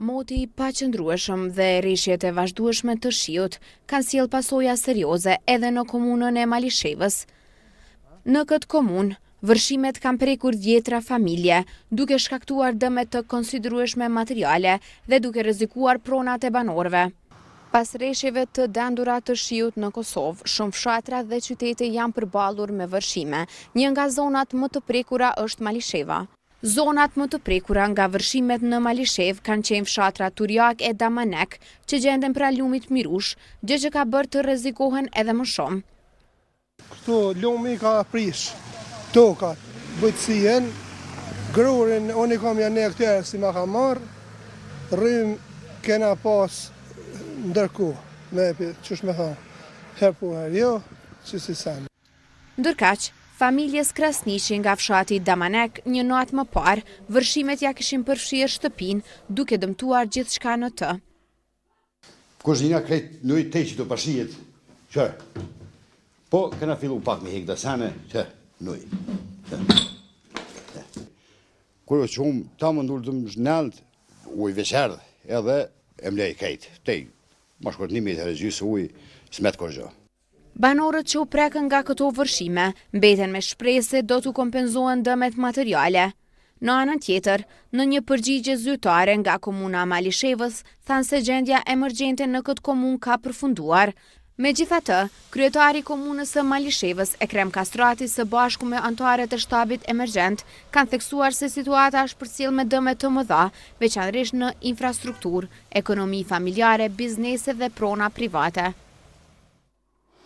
Moti i paqëndrueshëm dhe rrishjet e vazhdueshme të shiut kanë sjellë pasoja serioze edhe në komunën e Malishevës. Në këtë komunë, vërshimet kanë prekur dhjetra familje, duke shkaktuar dëme të konsiderueshme materiale dhe duke rrezikuar pronat e banorëve. Pas rreshjeve të dendura të shiut në Kosovë, shumë fshatra dhe qytete janë përballur me vërshime. Një nga zonat më të prekura është Malisheva. Zonat më të prekura nga vërshimet në Malishevë kanë qenë fshatra Turjak e Damanek, që gjenden pranë lumit Mirush, gjë që ka bërë të rrezikohen edhe më shumë. Këtu lumi ka prish tokat, bëjtësien, grurin, unë i kam janë e këtëre si ma ka marë, rrim kena pas ndërku, me qësh me thonë, her po her jo, që si sen. Ndërkaq, familjes Krasniqi nga fshati Damanek një natë më parë, vërshimet ja kishin përfshirë shtëpinë, duke dëmtuar gjithçka në të. Kuzhina krejt nuj te që të pashijet, që, po këna fillu pak me hekda sane, që, nuj. Kërë që ta më ndullë të më zhnalt, uj veçerdh, edhe e mlej krejt, te, ma shkort 1 metrë gjysë uj, smet kërgjo. Banorët që u prekën nga këto vërshime, mbeten me shpresë se do t'u kompenzohen dëmet materiale. Në anën tjetër, në një përgjigje zyrtare nga komuna Malishevës, thanë se gjendja emergjente në këtë komunë ka përfunduar. Megjithatë, kryetari i komunës së Malishevës, Ekrem Kastrati, së bashku me anëtarët e shtabit emergjent, kanë theksuar se situata është përcjell me dëme të mëdha, veçanërisht në infrastrukturë, ekonomi familjare, biznese dhe prona private.